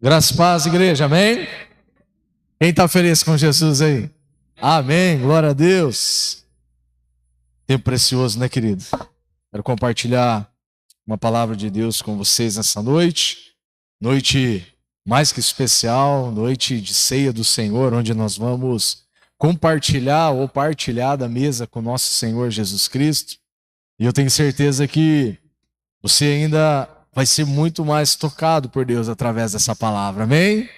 Graças e paz, igreja, amém? Quem está feliz com Jesus aí? Amém, glória a Deus. Tempo precioso, né, querido? Quero compartilhar uma palavra de Deus com vocês nessa noite. Noite mais que especial, noite de ceia do Senhor, onde nós vamos compartilhar ou partilhar da mesa com nosso Senhor Jesus Cristo. E eu tenho certeza que você ainda vai ser muito mais tocado por Deus através dessa palavra, amém?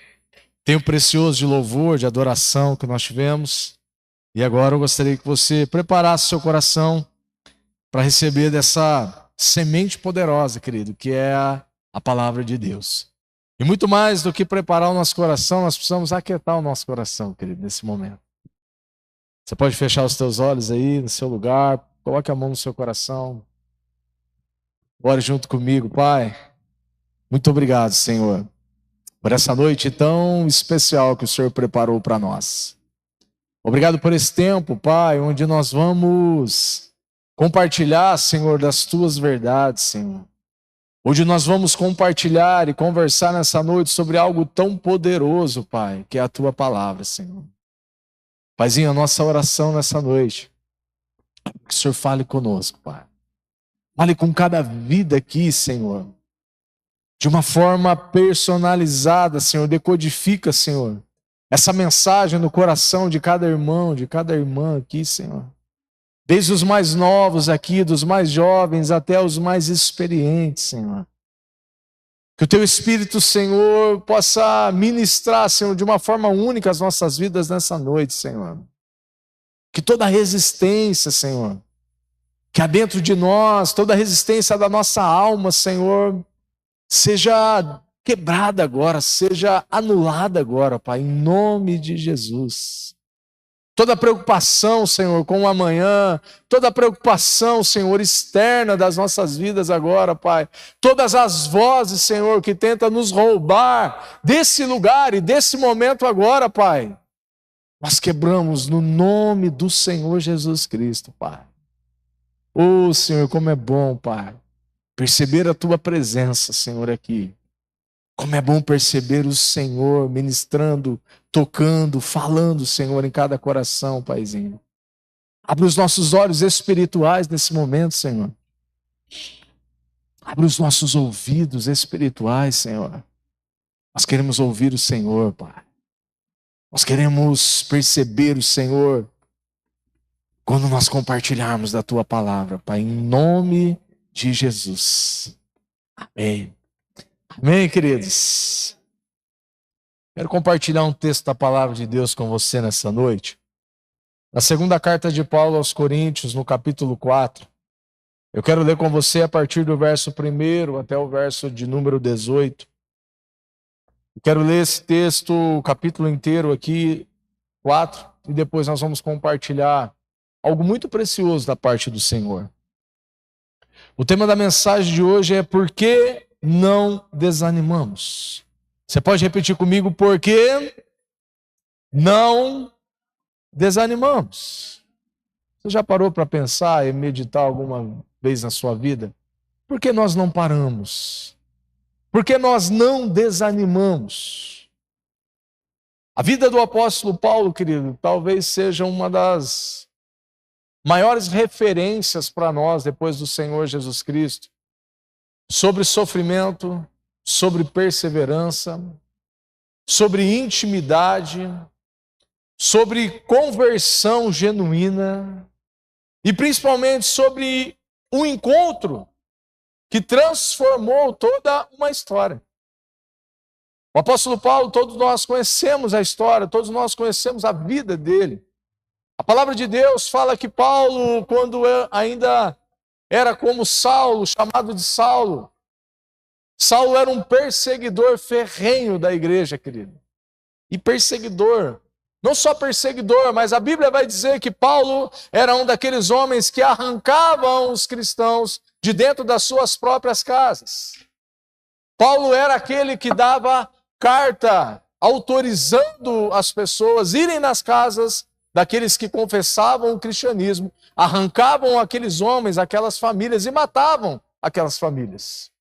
Tempo precioso de louvor, de adoração que nós tivemos. E agora eu gostaria que você preparasse seu coração para receber dessa semente poderosa, querido, que é a palavra de Deus. E muito mais do que preparar o nosso coração, nós precisamos aquietar o nosso coração, querido, nesse momento. Você pode fechar os teus olhos aí no seu lugar, coloque a mão no seu coração. Ore junto comigo, Pai. Muito obrigado, Senhor, por essa noite tão especial que o Senhor preparou para nós. Obrigado por esse tempo, Pai, onde nós vamos compartilhar, Senhor, das Tuas verdades, Senhor. Onde nós vamos compartilhar e conversar nessa noite sobre algo tão poderoso, Pai, que é a Tua palavra, Senhor. Paizinho, a nossa oração nessa noite, que o Senhor fale conosco, Pai. Fale com cada vida aqui, Senhor. De uma forma personalizada, Senhor. Decodifica, Senhor, essa mensagem no coração de cada irmão, de cada irmã aqui, Senhor. Desde os mais novos aqui, dos mais jovens até os mais experientes, Senhor. Que o Teu Espírito, Senhor, possa ministrar, Senhor, de uma forma única as nossas vidas nessa noite, Senhor. Que toda resistência, Senhor, que há dentro de nós, toda a resistência da nossa alma, Senhor, seja quebrada agora, seja anulada agora, Pai, em nome de Jesus. Toda preocupação, Senhor, com o amanhã, toda preocupação, Senhor, externa das nossas vidas agora, Pai. Todas as vozes, Senhor, que tentam nos roubar desse lugar e desse momento agora, Pai. Nós quebramos no nome do Senhor Jesus Cristo, Pai. Oh, Senhor, como é bom, Pai, perceber a Tua presença, Senhor, aqui. Como é bom perceber o Senhor ministrando, tocando, falando, Senhor, em cada coração, Paizinho. Abre os nossos olhos espirituais nesse momento, Senhor. Abre os nossos ouvidos espirituais, Senhor. Nós queremos ouvir o Senhor, Pai. Nós queremos perceber o Senhor quando nós compartilharmos da Tua palavra, Pai, em nome de Jesus. Amém. Amém, queridos? Quero compartilhar um texto da palavra de Deus com você nessa noite. Na segunda carta de Paulo aos Coríntios, no capítulo 4. Eu quero ler com você a partir do verso 1 até o verso de número 18. Eu quero ler esse texto, o capítulo inteiro aqui, 4, e depois nós vamos compartilhar algo muito precioso da parte do Senhor. O tema da mensagem de hoje é por que não desanimamos. Você pode repetir comigo, por que não desanimamos? Você já parou para pensar e meditar alguma vez na sua vida? Por que nós não paramos? Por que nós não desanimamos? A vida do apóstolo Paulo, querido, talvez seja uma das maiores referências para nós depois do Senhor Jesus Cristo. Sobre sofrimento, sobre perseverança, sobre intimidade, sobre conversão genuína e principalmente sobre um encontro que transformou toda uma história. O apóstolo Paulo, todos nós conhecemos a história, todos nós conhecemos a vida dele. A palavra de Deus fala que Paulo, quando ainda era como Saulo, chamado de Saulo, Saulo era um perseguidor ferrenho da igreja, querido. E perseguidor, não só perseguidor, mas a Bíblia vai dizer que Paulo era um daqueles homens que arrancavam os cristãos de dentro das suas próprias casas. Paulo era aquele que dava carta autorizando as pessoas a irem nas casas daqueles que confessavam o cristianismo, arrancavam aqueles homens, aquelas famílias e matavam aquelas famílias.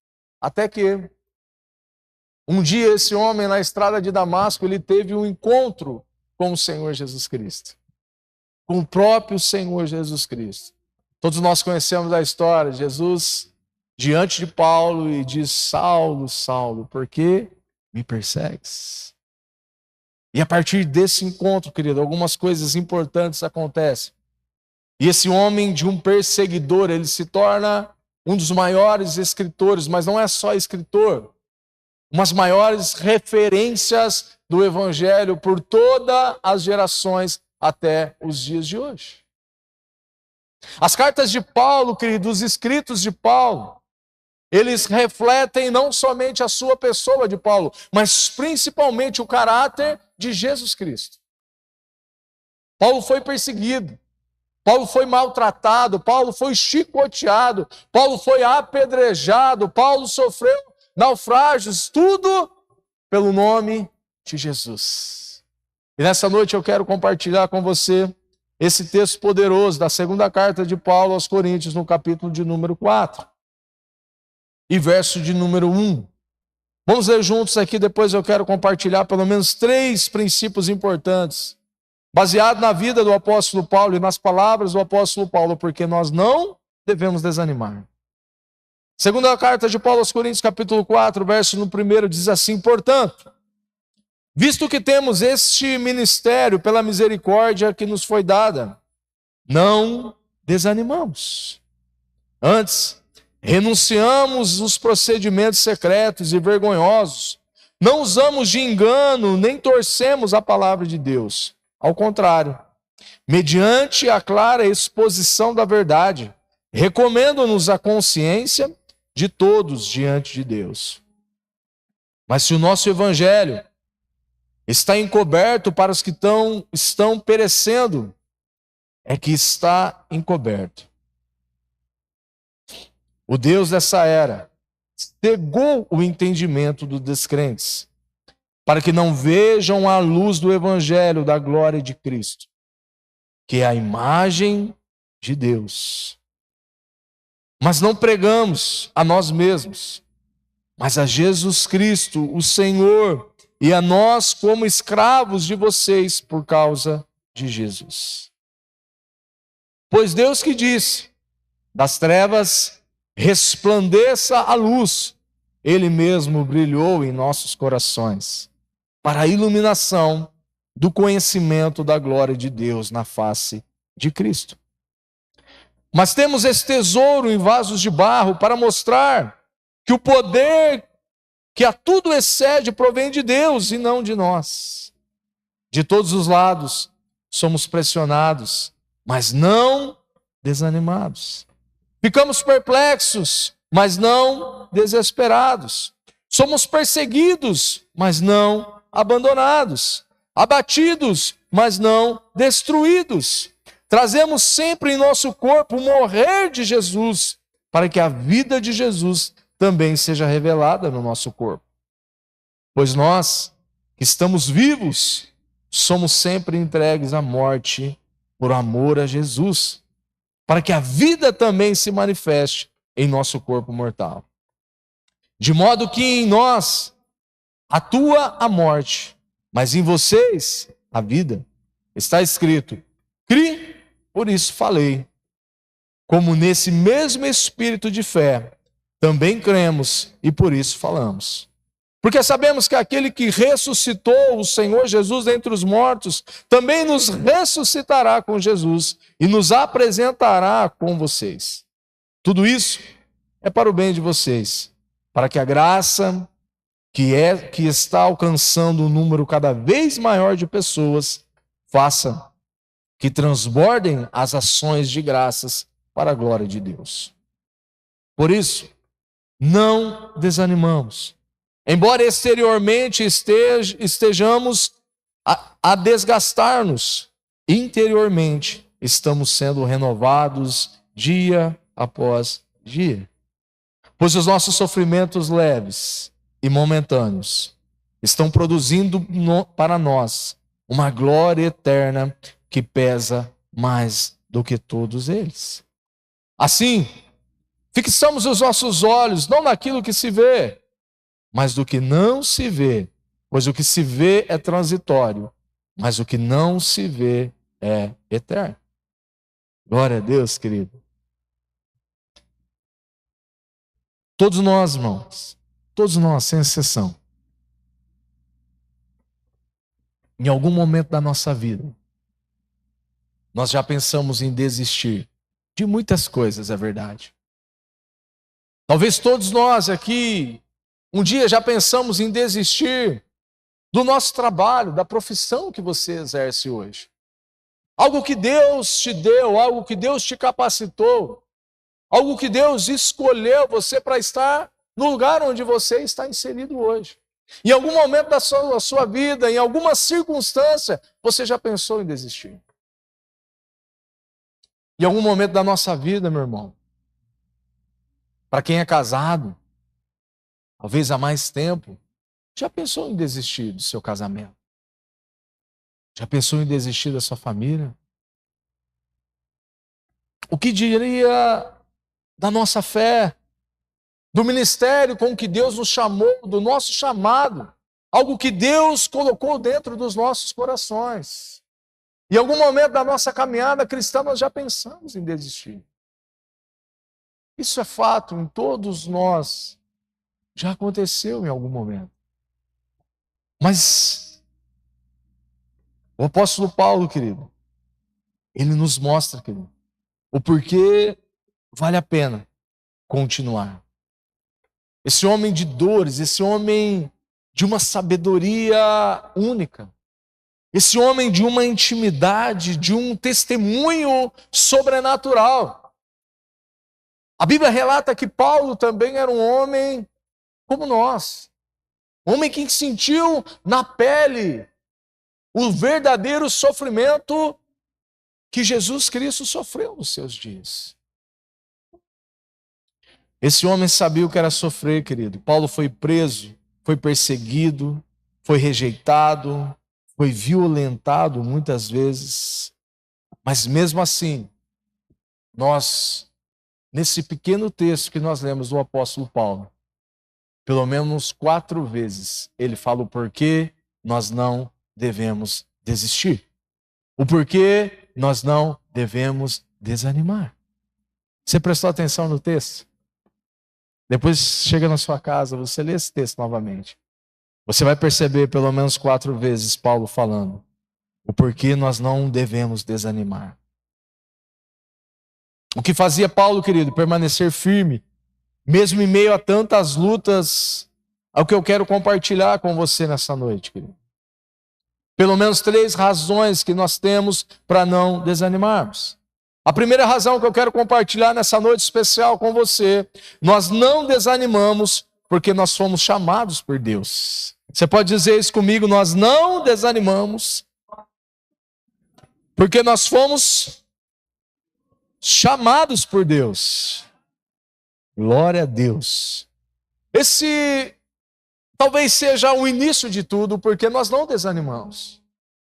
Até que Um dia esse homem na estrada de Damasco, ele teve um encontro com o Senhor Jesus Cristo. Com o próprio Senhor Jesus Cristo. Todos nós conhecemos a história. Jesus, diante de Paulo, e diz: Saulo, Saulo, por que me persegues? E a partir desse encontro, querido, algumas coisas importantes acontecem. E esse homem de um perseguidor, ele se torna um dos maiores escritores, mas não é só escritor, umas maiores referências do Evangelho por todas as gerações até os dias de hoje. As cartas de Paulo, querido, os escritos de Paulo, eles refletem não somente a sua pessoa de Paulo, mas principalmente o caráter de Jesus Cristo. Paulo foi perseguido, Paulo foi maltratado, Paulo foi chicoteado, Paulo foi apedrejado, Paulo sofreu naufrágios, tudo pelo nome de Jesus. E nessa noite eu quero compartilhar com você esse texto poderoso da segunda carta de Paulo aos Coríntios, no capítulo de número 4 e verso de número 1. Vamos ler juntos aqui, depois eu quero compartilhar pelo menos 3 princípios importantes, baseado na vida do apóstolo Paulo e nas palavras do apóstolo Paulo, porque nós não devemos desanimar. Segunda carta de Paulo aos Coríntios, capítulo 4, verso no 1, diz assim: portanto, visto que temos este ministério pela misericórdia que nos foi dada, não desanimamos. Antes, renunciamos os procedimentos secretos e vergonhosos, não usamos de engano, nem torcemos a palavra de Deus. Ao contrário, mediante a clara exposição da verdade, recomendo-nos a consciência de todos diante de Deus. Mas se o nosso evangelho está encoberto para os que estão perecendo, é que está encoberto. O Deus dessa era cegou o entendimento dos descrentes, para que não vejam a luz do evangelho da glória de Cristo, que é a imagem de Deus. Mas não pregamos a nós mesmos, mas a Jesus Cristo, o Senhor, e a nós como escravos de vocês por causa de Jesus. Pois Deus que disse: das trevas resplandeça a luz, Ele mesmo brilhou em nossos corações, para a iluminação do conhecimento da glória de Deus na face de Cristo. Mas temos esse tesouro em vasos de barro para mostrar que o poder que a tudo excede provém de Deus e não de nós. De todos os lados somos pressionados, mas não desanimados. Ficamos perplexos, mas não desesperados. Somos perseguidos, mas não abandonados. Abatidos, mas não destruídos. Trazemos sempre em nosso corpo o morrer de Jesus, para que a vida de Jesus também seja revelada no nosso corpo. Pois nós, que estamos vivos, somos sempre entregues à morte por amor a Jesus, para que a vida também se manifeste em nosso corpo mortal. De modo que em nós atua a morte, mas em vocês a vida. Está escrito: cri, por isso falei. Como nesse mesmo espírito de fé, também cremos e por isso falamos. Porque sabemos que aquele que ressuscitou o Senhor Jesus dentre os mortos, também nos ressuscitará com Jesus e nos apresentará com vocês. Tudo isso é para o bem de vocês, para que a graça que está alcançando um número cada vez maior de pessoas faça que transbordem as ações de graças para a glória de Deus. Por isso, não desanimamos. Embora exteriormente estejamos a desgastar-nos, interiormente estamos sendo renovados dia após dia. Pois os nossos sofrimentos leves e momentâneos estão produzindo para nós uma glória eterna que pesa mais do que todos eles. Assim, fixamos os nossos olhos não naquilo que se vê, mas do que não se vê, pois o que se vê é transitório, mas o que não se vê é eterno. Glória a Deus, querido. Todos nós, irmãos, todos nós, sem exceção, em algum momento da nossa vida, nós já pensamos em desistir de muitas coisas, é verdade. Talvez todos nós aqui, um dia já pensamos em desistir do nosso trabalho, da profissão que você exerce hoje. Algo que Deus te deu, algo que Deus te capacitou, algo que Deus escolheu você para estar no lugar onde você está inserido hoje. Em algum momento da sua vida, em alguma circunstância, você já pensou em desistir. Em algum momento da nossa vida, meu irmão, para quem é casado, talvez há mais tempo, já pensou em desistir do seu casamento? Já pensou em desistir da sua família? O que diria da nossa fé, do ministério com que Deus nos chamou, do nosso chamado, algo que Deus colocou dentro dos nossos corações? Em algum momento da nossa caminhada cristã, nós já pensamos em desistir. Isso é fato, em todos nós já aconteceu em algum momento. Mas o apóstolo Paulo, querido, ele nos mostra, querido, o porquê vale a pena continuar. Esse homem de dores, esse homem de uma sabedoria única, esse homem de uma intimidade, de um testemunho sobrenatural. A Bíblia relata que Paulo também era um homem como nós. Um homem que sentiu na pele o verdadeiro sofrimento que Jesus Cristo sofreu nos seus dias. Esse homem sabia o que era sofrer, querido. Paulo foi preso, foi perseguido, foi rejeitado, foi violentado muitas vezes. Mas mesmo assim, nós, nesse pequeno texto que nós lemos do apóstolo Paulo, pelo menos 4 vezes, ele fala o porquê nós não devemos desistir. O porquê nós não devemos desanimar. Você prestou atenção no texto? Depois chega na sua casa, você lê esse texto novamente. Você vai perceber pelo menos 4 vezes Paulo falando o porquê nós não devemos desanimar. O que fazia Paulo, querido, permanecer firme, mesmo em meio a tantas lutas, é o que eu quero compartilhar com você nessa noite, querido. Pelo menos 3 razões que nós temos para não desanimarmos. A primeira razão que eu quero compartilhar nessa noite especial com você, nós não desanimamos porque nós fomos chamados por Deus. Você pode dizer isso comigo? Nós não desanimamos porque nós fomos chamados por Deus. Glória a Deus. Esse talvez seja o início de tudo, porque nós não desanimamos.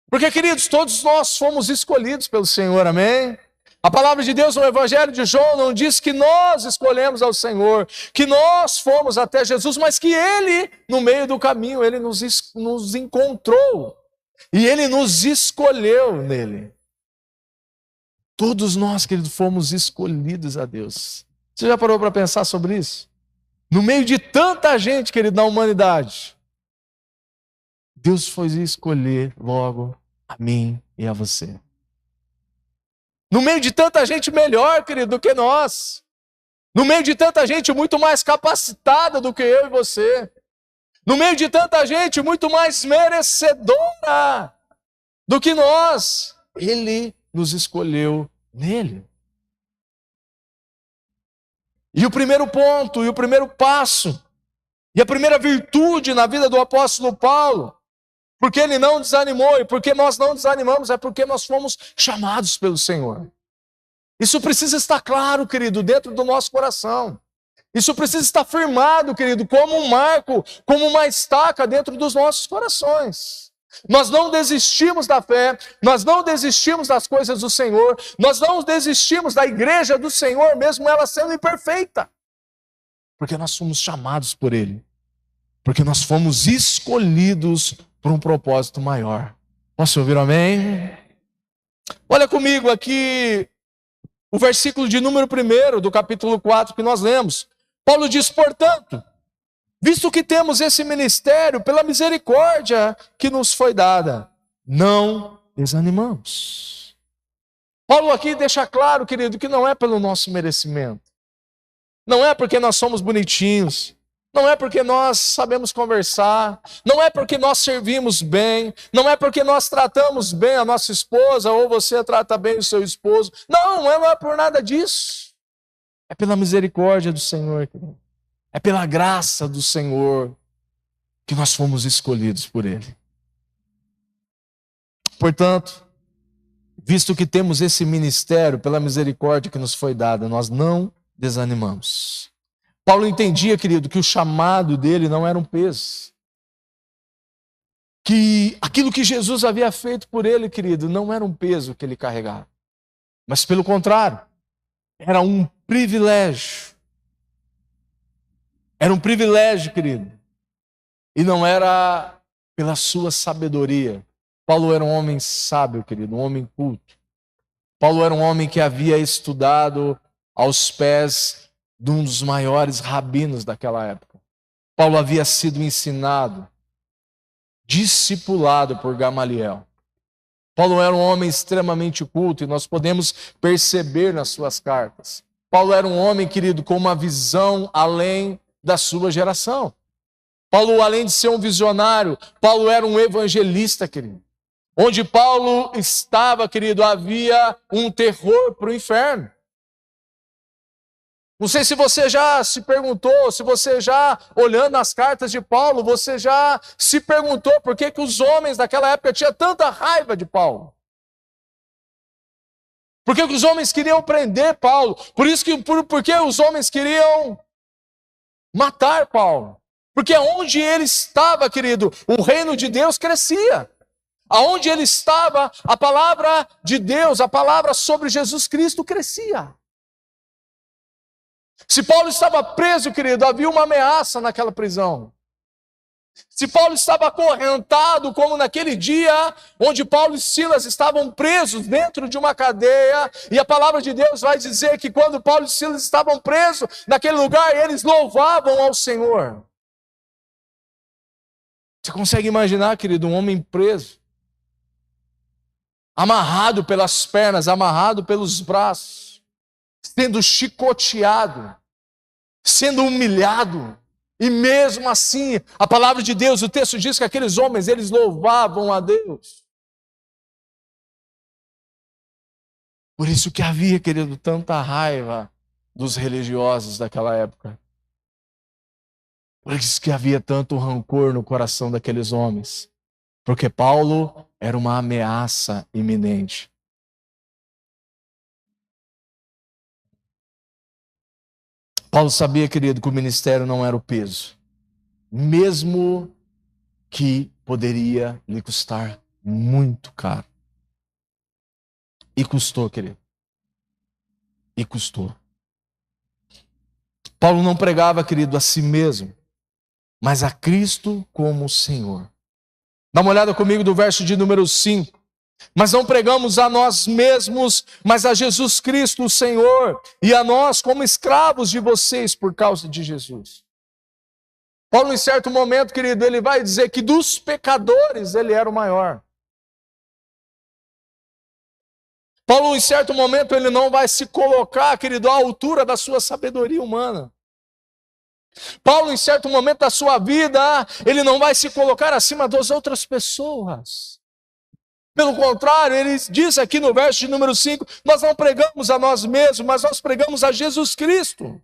Porque, queridos, todos nós fomos escolhidos pelo Senhor, amém? A palavra de Deus no Evangelho de João não diz que nós escolhemos ao Senhor, que nós fomos até Jesus, mas que Ele, no meio do caminho, Ele nos encontrou e Ele nos escolheu nele. Todos nós, querido, fomos escolhidos a Deus. Você já parou para pensar sobre isso? No meio de tanta gente, querido, na humanidade, Deus foi escolher logo a mim e a você. No meio de tanta gente melhor, querido, do que nós. No meio de tanta gente muito mais capacitada do que eu e você. No meio de tanta gente muito mais merecedora do que nós. Ele nos escolheu nele. E o primeiro ponto, e o primeiro passo, e a primeira virtude na vida do apóstolo Paulo, porque ele não desanimou, e porque nós não desanimamos, é porque nós fomos chamados pelo Senhor. Isso precisa estar claro, querido, dentro do nosso coração. Isso precisa estar firmado, querido, como um marco, como uma estaca dentro dos nossos corações. Nós não desistimos da fé, nós não desistimos das coisas do Senhor, nós não desistimos da igreja do Senhor, mesmo ela sendo imperfeita. Porque nós somos chamados por Ele. Porque nós fomos escolhidos por um propósito maior. Posso ouvir um amém? Olha comigo aqui o versículo de número 1 do capítulo 4 que nós lemos. Paulo diz, portanto, visto que temos esse ministério, pela misericórdia que nos foi dada, não desanimamos. Paulo aqui deixa claro, querido, que não é pelo nosso merecimento. Não é porque nós somos bonitinhos. Não é porque nós sabemos conversar, não é porque nós servimos bem, não é porque nós tratamos bem a nossa esposa ou você trata bem o seu esposo. Não é por nada disso. É pela misericórdia do Senhor, querido. É pela graça do Senhor que nós fomos escolhidos por Ele. Portanto, visto que temos esse ministério, pela misericórdia que nos foi dada, nós não desanimamos. Paulo entendia, querido, que o chamado dele não era um peso. Que aquilo que Jesus havia feito por ele, querido, não era um peso que ele carregava. Mas pelo contrário, era um privilégio. Era um privilégio, querido. E não era pela sua sabedoria. Paulo era um homem sábio, querido, um homem culto. Paulo era um homem que havia estudado aos pés de um dos maiores rabinos daquela época. Paulo havia sido ensinado, discipulado por Gamaliel. Paulo era um homem extremamente culto e nós podemos perceber nas suas cartas. Paulo era um homem, querido, com uma visão além da sua geração. Paulo, além de ser um visionário, Paulo era um evangelista, querido. Onde Paulo estava, querido, havia um terror para o inferno. Não sei se você já se perguntou, se você já, olhando as cartas de Paulo, você já se perguntou por que os homens daquela época tinham tanta raiva de Paulo. Por que os homens queriam prender Paulo? Por que os homens queriam matar Paulo? Porque onde ele estava, querido, o reino de Deus crescia. Aonde ele estava, a palavra de Deus, a palavra sobre Jesus Cristo crescia. Se Paulo estava preso, querido, havia uma ameaça naquela prisão. Se Paulo estava acorrentado, como naquele dia onde Paulo e Silas estavam presos dentro de uma cadeia, e a palavra de Deus vai dizer que quando Paulo e Silas estavam presos naquele lugar, eles louvavam ao Senhor. Você consegue imaginar, querido, um homem preso, amarrado pelas pernas, amarrado pelos braços, sendo chicoteado, sendo humilhado, e mesmo assim, a palavra de Deus, o texto diz que aqueles homens, eles louvavam a Deus. Por isso que havia, querido, tanta raiva dos religiosos daquela época. Por isso que havia tanto rancor no coração daqueles homens. Porque Paulo era uma ameaça iminente. Paulo sabia, querido, que o ministério não era o peso. Mesmo que poderia lhe custar muito caro. E custou, querido. E custou. Paulo não pregava, querido, a si mesmo, mas a Cristo como Senhor. Dá uma olhada comigo do verso de número 5. Mas não pregamos a nós mesmos, mas a Jesus Cristo, o Senhor, e a nós como escravos de vocês por causa de Jesus. Paulo, em certo momento, querido, ele vai dizer que dos pecadores ele era o maior. Paulo, em certo momento, ele não vai se colocar, querido, à altura da sua sabedoria humana. Paulo, em certo momento da sua vida, ele não vai se colocar acima das outras pessoas. Pelo contrário, ele diz aqui no verso de número 5, nós não pregamos a nós mesmos, mas nós pregamos a Jesus Cristo.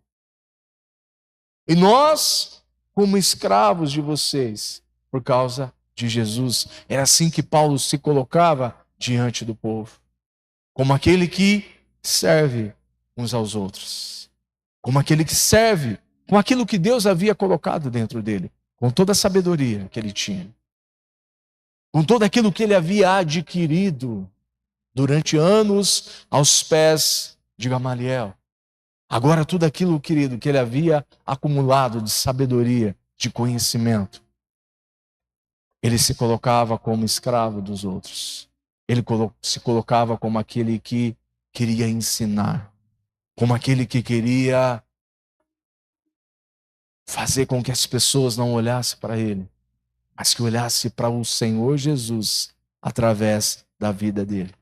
E nós, como escravos de vocês, por causa de Jesus. Era assim que Paulo se colocava diante do povo. Como aquele que serve uns aos outros. Como aquele que serve com aquilo que Deus havia colocado dentro dele. Com toda a sabedoria que ele tinha. Com todo aquilo que ele havia adquirido durante anos aos pés de Gamaliel. Agora tudo aquilo, querido, que ele havia acumulado de sabedoria, de conhecimento, ele se colocava como escravo dos outros. Ele se colocava como aquele que queria ensinar, como aquele que queria fazer com que as pessoas não olhassem para ele, mas que olhassem para o Senhor Jesus através da vida dele.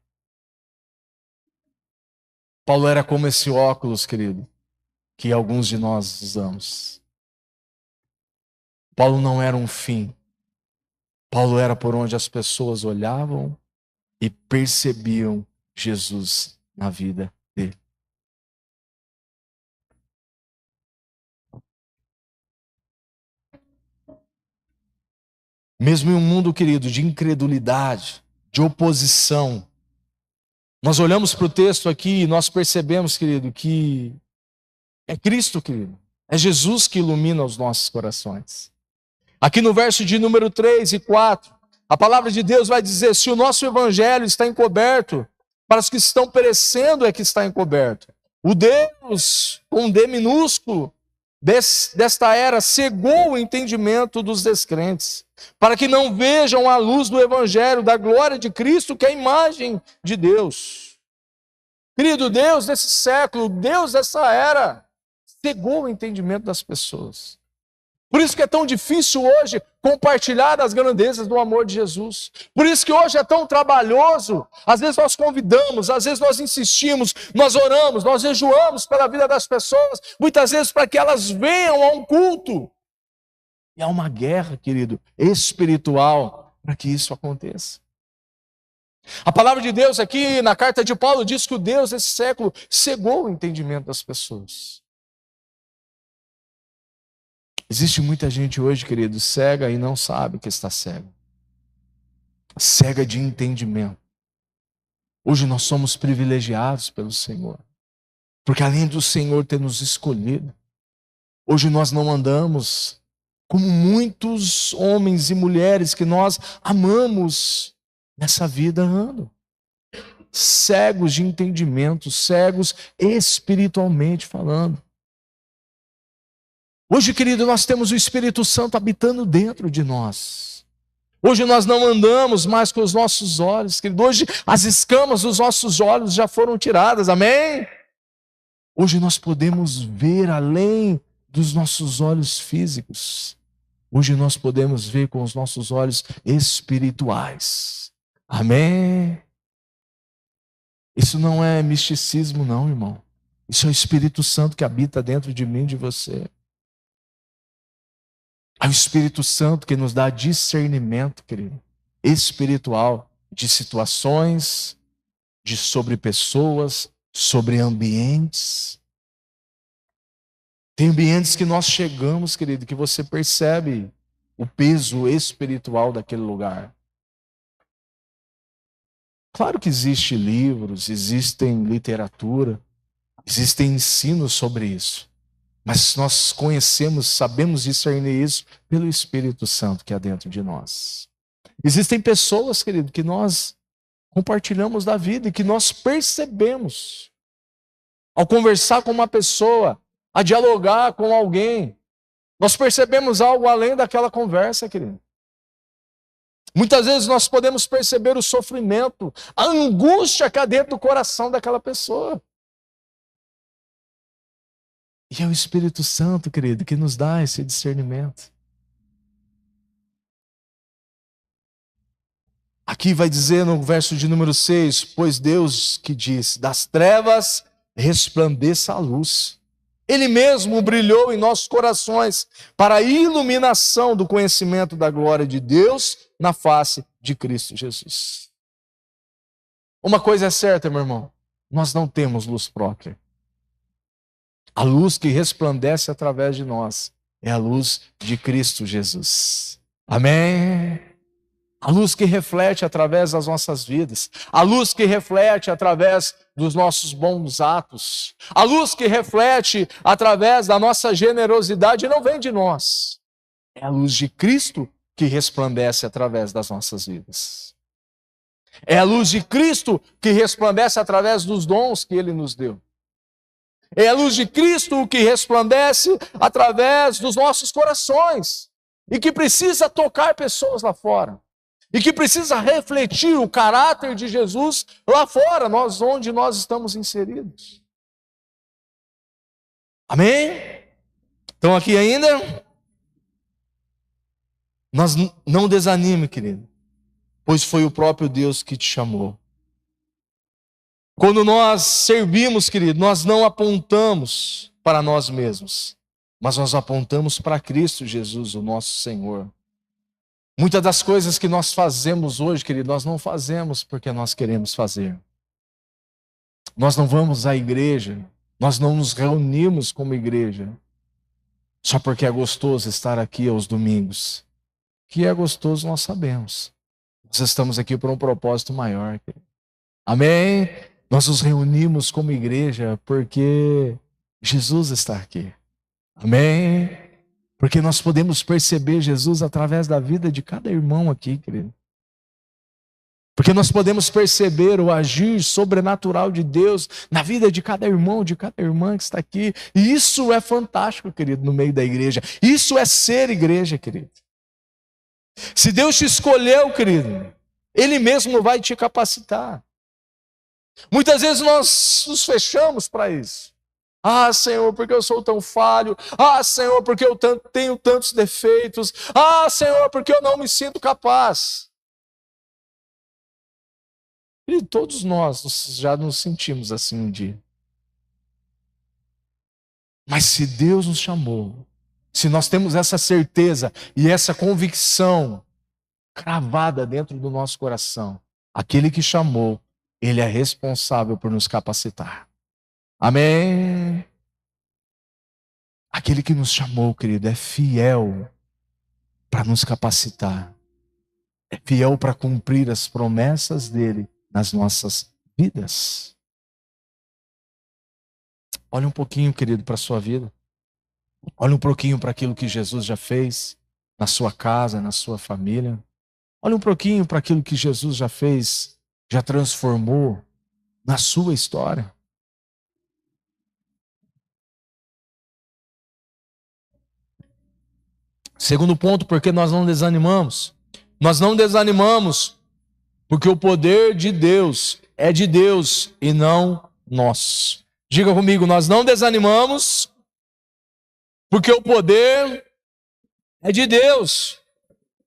Paulo era como esse óculos, querido, que alguns de nós usamos. Paulo não era um fim. Paulo era por onde as pessoas olhavam e percebiam Jesus na vida dele. Mesmo em um mundo, querido, de incredulidade, de oposição, nós olhamos para o texto aqui e nós percebemos, querido, que é Cristo, querido. É Jesus que ilumina os nossos corações. Aqui no verso de número 3 e 4, a palavra de Deus vai dizer: se o nosso evangelho está encoberto, para os que estão perecendo é que está encoberto. O Deus, com D minúsculo, desta era, cegou o entendimento dos descrentes, para que não vejam a luz do evangelho, da glória de Cristo, que é a imagem de Deus. Querido, Deus desse século, Deus dessa era, cegou o entendimento das pessoas. Por isso que é tão difícil hoje compartilhar as grandezas do amor de Jesus. Por isso que hoje é tão trabalhoso. Às vezes nós convidamos, às vezes nós insistimos, nós oramos, nós jejuamos pela vida das pessoas, muitas vezes para que elas venham a um culto. E há uma guerra, querido, espiritual para que isso aconteça. A palavra de Deus aqui na carta de Paulo diz que o Deus desse século cegou o entendimento das pessoas. Existe muita gente hoje, querido, cega e não sabe que está cega. Cega de entendimento. Hoje nós somos privilegiados pelo Senhor. Porque além do Senhor ter nos escolhido, hoje nós não andamos como muitos homens e mulheres que nós amamos nessa vida andam. Cegos de entendimento, cegos espiritualmente falando. Hoje, querido, nós temos o Espírito Santo habitando dentro de nós. Hoje nós não andamos mais com os nossos olhos, querido. Hoje as escamas dos nossos olhos já foram tiradas, amém? Hoje nós podemos ver além dos nossos olhos físicos. Hoje nós podemos ver com os nossos olhos espirituais, amém? Isso não é misticismo não, irmão. Isso é o Espírito Santo que habita dentro de mim e de você. É o Espírito Santo que nos dá discernimento, querido, espiritual, de situações, sobre pessoas, sobre ambientes. Tem ambientes que nós chegamos, querido, que você percebe o peso espiritual daquele lugar. Claro que existem livros, existem literatura, existem ensinos sobre isso. Mas nós conhecemos, sabemos discernir isso pelo Espírito Santo que há dentro de nós. Existem pessoas, querido, que nós compartilhamos da vida e que nós percebemos. Ao conversar com uma pessoa, a dialogar com alguém, nós percebemos algo além daquela conversa, querido. Muitas vezes nós podemos perceber o sofrimento, a angústia que há dentro do coração daquela pessoa. E é o Espírito Santo, querido, que nos dá esse discernimento. Aqui vai dizer no verso de número 6, pois Deus que diz, das trevas resplandeça a luz. Ele mesmo brilhou em nossos corações para a iluminação do conhecimento da glória de Deus na face de Cristo Jesus. Uma coisa é certa, meu irmão, nós não temos luz própria. A luz que resplandece através de nós é a luz de Cristo Jesus. Amém? A luz que reflete através das nossas vidas. A luz que reflete através dos nossos bons atos. A luz que reflete através da nossa generosidade não vem de nós. É a luz de Cristo que resplandece através das nossas vidas. É a luz de Cristo que resplandece através dos dons que Ele nos deu. É a luz de Cristo que resplandece através dos nossos corações e que precisa tocar pessoas lá fora. E que precisa refletir o caráter de Jesus lá fora, onde nós estamos inseridos. Amém? Estão aqui ainda? Não desanime, querido, pois foi o próprio Deus que te chamou. Quando nós servimos, querido, nós não apontamos para nós mesmos, mas nós apontamos para Cristo Jesus, o nosso Senhor. Muitas das coisas que nós fazemos hoje, querido, nós não fazemos porque nós queremos fazer. Nós não vamos à igreja, nós não nos reunimos como igreja, só porque é gostoso estar aqui aos domingos. Que é gostoso, nós sabemos. Nós estamos aqui por um propósito maior, querido. Amém? Nós nos reunimos como igreja porque Jesus está aqui. Amém? Porque nós podemos perceber Jesus através da vida de cada irmão aqui, querido. Porque nós podemos perceber o agir sobrenatural de Deus na vida de cada irmão, de cada irmã que está aqui. E isso é fantástico, querido, no meio da igreja. Isso é ser igreja, querido. Se Deus te escolheu, querido, Ele mesmo vai te capacitar. Muitas vezes nós nos fechamos para isso. Ah, Senhor, porque eu sou tão falho. Ah, Senhor, porque eu tenho tantos defeitos. Ah, Senhor, porque eu não me sinto capaz. E todos nós já nos sentimos assim um dia. Mas se Deus nos chamou, se nós temos essa certeza e essa convicção cravada dentro do nosso coração, aquele que chamou, Ele é responsável por nos capacitar. Amém? Aquele que nos chamou, querido, é fiel para nos capacitar. É fiel para cumprir as promessas dele nas nossas vidas. Olha um pouquinho, querido, para a sua vida. Olha um pouquinho para aquilo que Jesus já fez na sua casa, na sua família. Olha um pouquinho para aquilo que Jesus já fez, já transformou na sua história. Segundo ponto, porque nós não desanimamos. Nós não desanimamos porque o poder de Deus é de Deus e não nosso. Diga comigo, nós não desanimamos porque o poder é de Deus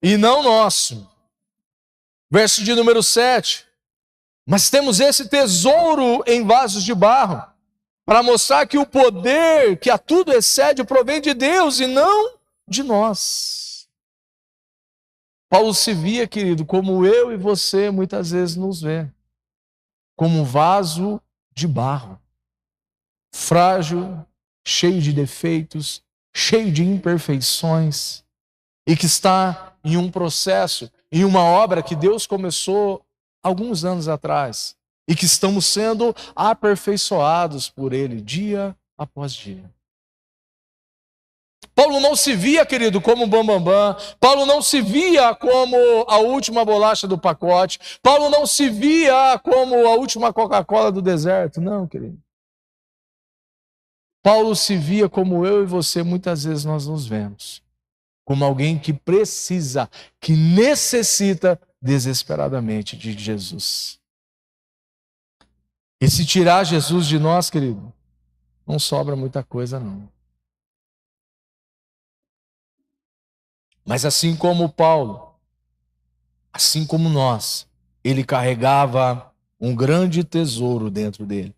e não nosso. Verso de número 7. Mas temos esse tesouro em vasos de barro, para mostrar que o poder que a tudo excede provém de Deus e não de nós. Paulo se via, querido, como eu e você muitas vezes nos vê, como um vaso de barro, frágil, cheio de defeitos, cheio de imperfeições, e que está em um processo, em uma obra que Deus começou alguns anos atrás, e que estamos sendo aperfeiçoados por Ele, dia após dia. Paulo não se via, querido, como um bambambam. Paulo não se via como a última bolacha do pacote. Paulo não se via como a última Coca-Cola do deserto. Não, querido. Paulo se via como eu e você, muitas vezes nós nos vemos. Como alguém que precisa, que necessita desesperadamente de Jesus. E se tirar Jesus de nós, querido, não sobra muita coisa, não. Mas assim como Paulo, assim como nós, ele carregava um grande tesouro dentro dele.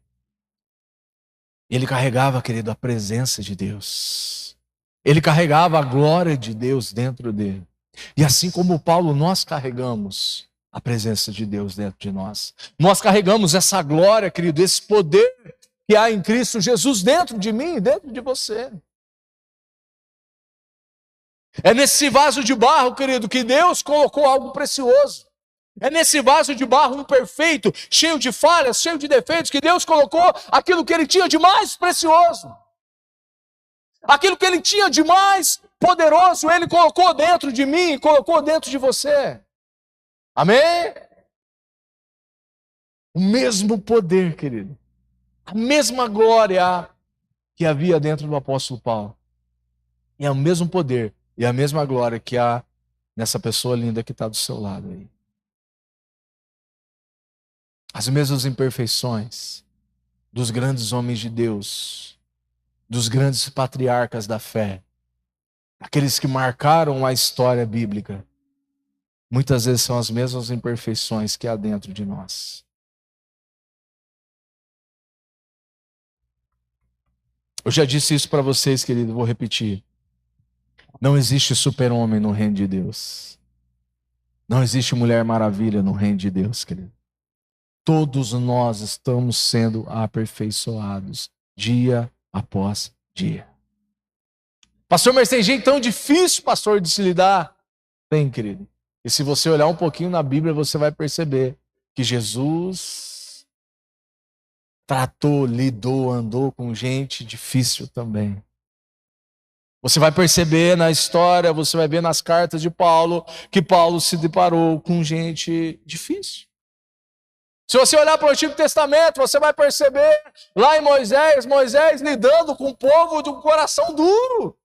Ele carregava, querido, a presença de Deus. Ele carregava a glória de Deus dentro dele. E assim como Paulo, nós carregamos a presença de Deus dentro de nós. Nós carregamos essa glória, querido, esse poder que há em Cristo Jesus dentro de mim e dentro de você. É nesse vaso de barro, querido, que Deus colocou algo precioso. É nesse vaso de barro imperfeito, cheio de falhas, cheio de defeitos, que Deus colocou aquilo que Ele tinha de mais precioso. Aquilo que Ele tinha de mais poderoso, Ele colocou dentro de mim, colocou dentro de você. Amém? O mesmo poder, querido. A mesma glória que havia dentro do apóstolo Paulo. E é o mesmo poder e a mesma glória que há nessa pessoa linda que está do seu lado aí. As mesmas imperfeições dos grandes homens de Deus, dos grandes patriarcas da fé, aqueles que marcaram a história bíblica, muitas vezes são as mesmas imperfeições que há dentro de nós. Eu já disse isso para vocês, querido, vou repetir. Não existe super-homem no reino de Deus. Não existe mulher maravilha no reino de Deus, querido. Todos nós estamos sendo aperfeiçoados dia após dia. Pastor, mas tem gente tão difícil, pastor, de se lidar. Tem, querido. E se você olhar um pouquinho na Bíblia, você vai perceber que Jesus tratou, lidou, andou com gente difícil também. Você vai perceber na história, você vai ver nas cartas de Paulo, que Paulo se deparou com gente difícil. Se você olhar para o Antigo Testamento, você vai perceber lá em Moisés lidando com um povo de um coração duro.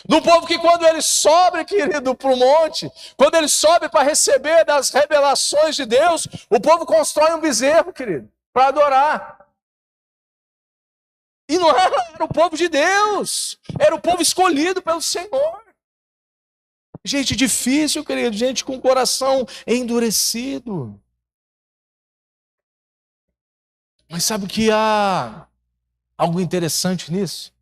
Do povo que quando ele sobe, querido, para o monte, quando ele sobe para receber das revelações de Deus, o povo constrói um bezerro, querido, para adorar. E não era o povo de Deus, era o povo escolhido pelo Senhor. Gente difícil, querido, gente com o coração endurecido. Mas sabe que há algo interessante nisso?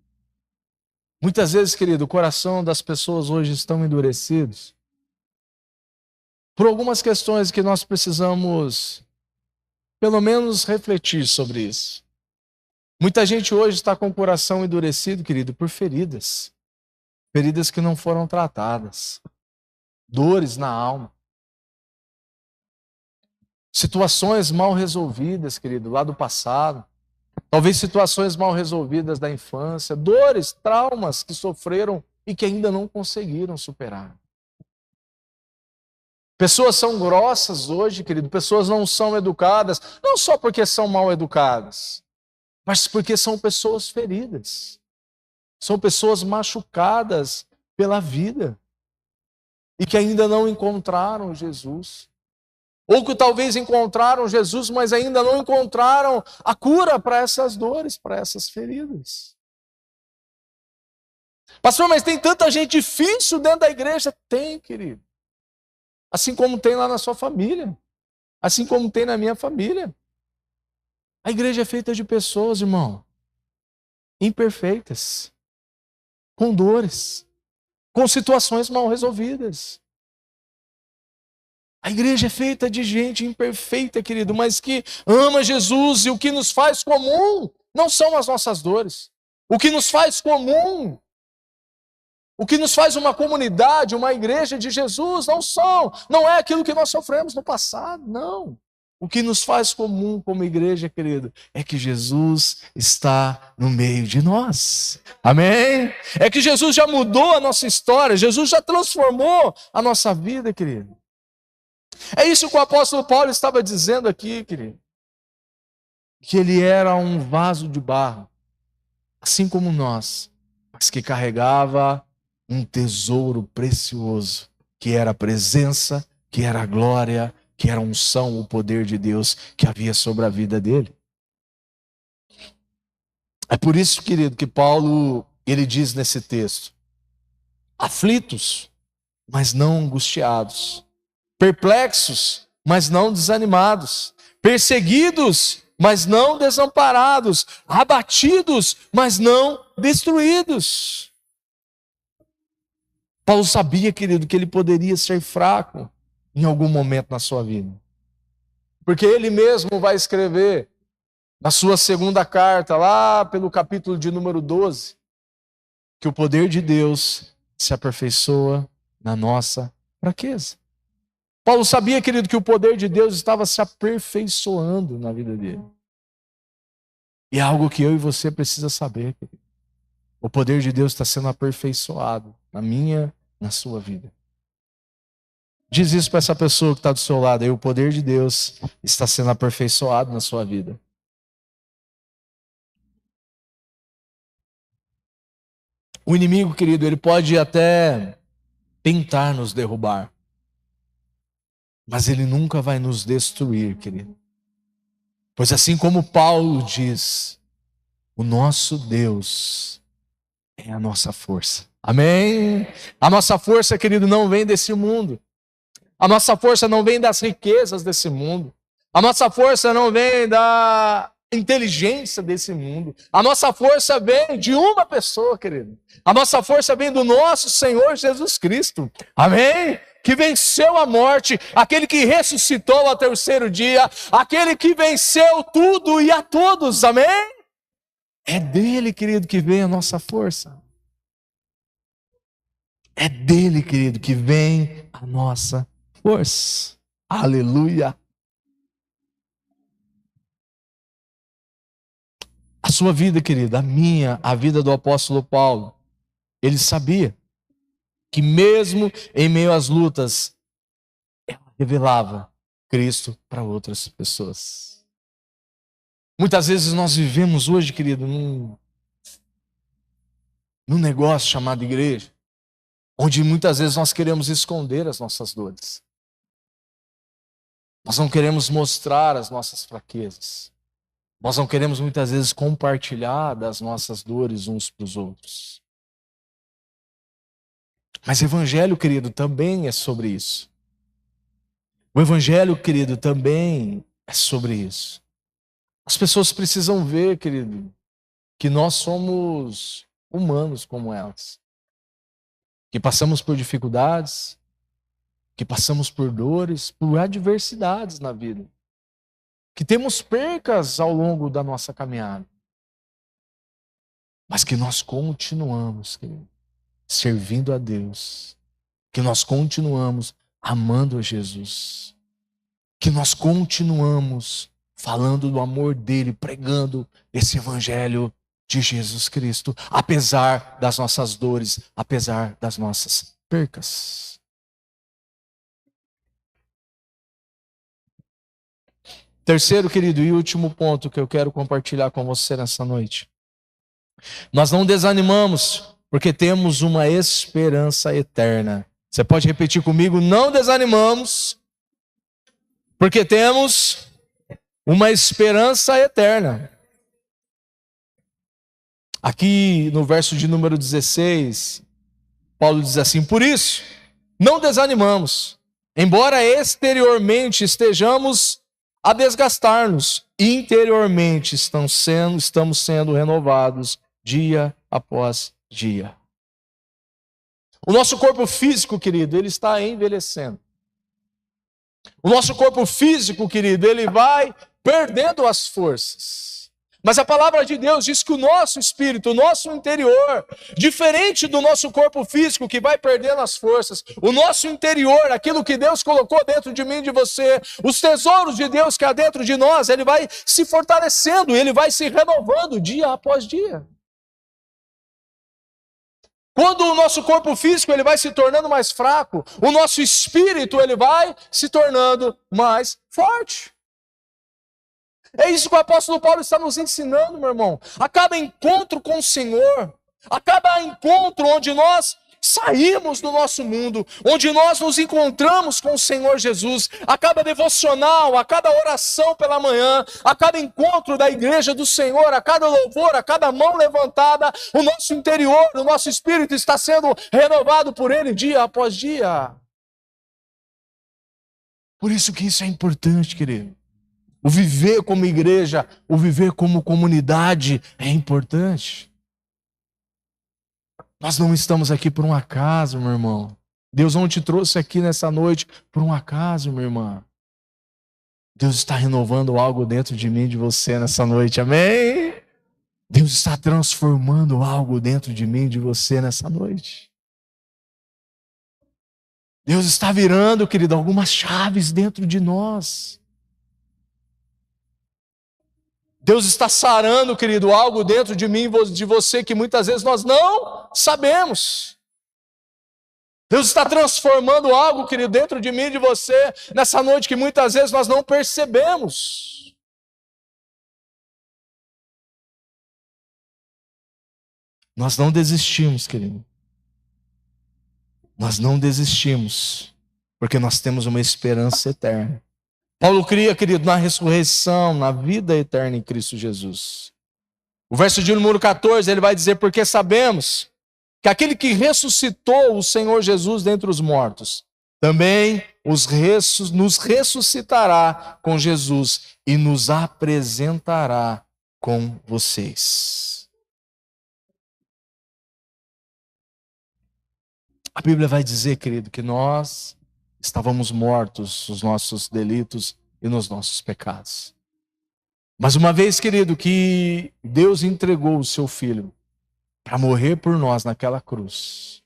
Muitas vezes, querido, o coração das pessoas hoje estão endurecidos por algumas questões que nós precisamos, pelo menos, refletir sobre isso. Muita gente hoje está com o coração endurecido, querido, por feridas. Feridas que não foram tratadas. Dores na alma. Situações mal resolvidas, querido, lá do passado. Talvez situações mal resolvidas da infância. Dores, traumas que sofreram e que ainda não conseguiram superar. Pessoas são grossas hoje, querido. Pessoas não são educadas. Não só porque são mal educadas, mas porque são pessoas feridas. São pessoas machucadas pela vida e que ainda não encontraram Jesus. Ou que talvez encontraram Jesus, mas ainda não encontraram a cura para essas dores, para essas feridas. Pastor, mas tem tanta gente difícil dentro da igreja? Tem, querido. Assim como tem lá na sua família. Assim como tem na minha família. A igreja é feita de pessoas, irmão, imperfeitas, com dores, com situações mal resolvidas. A igreja é feita de gente imperfeita, querido, mas que ama Jesus, e o que nos faz comum não são as nossas dores. O que nos faz comum, o que nos faz uma comunidade, uma igreja de Jesus, não é aquilo que nós sofremos no passado, não. O que nos faz comum como igreja, querido, é que Jesus está no meio de nós. Amém? É que Jesus já mudou a nossa história, Jesus já transformou a nossa vida, querido. É isso que o apóstolo Paulo estava dizendo aqui, querido. Que ele era um vaso de barro, assim como nós, mas que carregava um tesouro precioso, que era a presença, que era a glória, que era a unção, o poder de Deus que havia sobre a vida dele. É por isso, querido, que Paulo, ele diz nesse texto: aflitos, mas não angustiados, perplexos, mas não desanimados, perseguidos, mas não desamparados, abatidos, mas não destruídos. Paulo sabia, querido, que ele poderia ser fraco em algum momento na sua vida. Porque ele mesmo vai escrever na sua segunda carta, lá pelo capítulo de número 12, que o poder de Deus se aperfeiçoa na nossa fraqueza. Paulo sabia, querido, que o poder de Deus estava se aperfeiçoando na vida dele. E é algo que eu e você precisa saber, querido. O poder de Deus está sendo aperfeiçoado na minha, na sua vida. Diz isso para essa pessoa que está do seu lado aí: o poder de Deus está sendo aperfeiçoado na sua vida. O inimigo, querido, ele pode até tentar nos derrubar, mas ele nunca vai nos destruir, querido. Pois assim como Paulo diz, o nosso Deus é a nossa força. Amém? A nossa força, querido, não vem desse mundo. A nossa força não vem das riquezas desse mundo. A nossa força não vem da inteligência desse mundo. A nossa força vem de uma pessoa, querido. A nossa força vem do nosso Senhor Jesus Cristo. Amém? Que venceu a morte, aquele que ressuscitou ao terceiro dia, aquele que venceu tudo e a todos. Amém? É dele, querido, que vem a nossa força. É dele, querido, que vem a nossa força. Aleluia. A sua vida, querida, a minha, a vida do apóstolo Paulo, ele sabia que mesmo em meio às lutas, ela revelava Cristo para outras pessoas. Muitas vezes nós vivemos hoje, querido, num negócio chamado igreja, onde muitas vezes nós queremos esconder as nossas dores. Nós não queremos mostrar as nossas fraquezas. Nós não queremos muitas vezes compartilhar das nossas dores uns para os outros. Mas o evangelho, querido, também é sobre isso. O evangelho, querido, também é sobre isso. As pessoas precisam ver, querido, que nós somos humanos como elas. Que passamos por dificuldades, que passamos por dores, por adversidades na vida. Que temos percas ao longo da nossa caminhada. Mas que nós continuamos, querido, servindo a Deus. Que nós continuamos amando a Jesus. Que nós continuamos falando do amor dele, pregando esse evangelho de Jesus Cristo, apesar das nossas dores, apesar das nossas percas. Terceiro, querido, e último ponto que eu quero compartilhar com você nessa noite. Nós não desanimamos porque temos uma esperança eterna. Você pode repetir comigo? Não desanimamos porque temos uma esperança eterna. Aqui no verso de número 16, Paulo diz assim: por isso, não desanimamos, embora exteriormente estejamos a desgastar-nos, interiormente estamos sendo renovados dia após dia. O nosso corpo físico, querido, ele está envelhecendo. O nosso corpo físico, querido, ele vai perdendo as forças. Mas a palavra de Deus diz que o nosso espírito, o nosso interior, diferente do nosso corpo físico que vai perdendo as forças, o nosso interior, aquilo que Deus colocou dentro de mim e de você, os tesouros de Deus que há dentro de nós, ele vai se fortalecendo, ele vai se renovando dia após dia. Quando o nosso corpo físico ele vai se tornando mais fraco, o nosso espírito ele vai se tornando mais forte. É isso que o apóstolo Paulo está nos ensinando, meu irmão. A cada encontro com o Senhor, a cada encontro onde nós saímos do nosso mundo, onde nós nos encontramos com o Senhor Jesus, a cada devocional, a cada oração pela manhã, a cada encontro da igreja do Senhor, a cada louvor, a cada mão levantada, o nosso interior, o nosso espírito está sendo renovado por Ele dia após dia. Por isso que isso é importante, querido. O viver como igreja, o viver como comunidade é importante. Nós não estamos aqui por um acaso, meu irmão. Deus não te trouxe aqui nessa noite por um acaso, minha irmã. Deus está renovando algo dentro de mim e de você nessa noite, amém? Deus está transformando algo dentro de mim e de você nessa noite. Deus está virando, querido, algumas chaves dentro de nós. Deus está sarando, querido, algo dentro de mim e de você que muitas vezes nós não sabemos. Deus está transformando algo, querido, dentro de mim e de você nessa noite que muitas vezes nós não percebemos. Nós não desistimos, querido. Nós não desistimos, porque nós temos uma esperança eterna. Paulo cria, querido, na ressurreição, na vida eterna em Cristo Jesus. O verso de número 14, ele vai dizer: porque sabemos que aquele que ressuscitou o Senhor Jesus dentre os mortos, também nos ressuscitará com Jesus e nos apresentará com vocês. A Bíblia vai dizer, querido, que nós estávamos mortos nos nossos delitos e nos nossos pecados. Mas uma vez, querido, que Deus entregou o seu Filho para morrer por nós naquela cruz,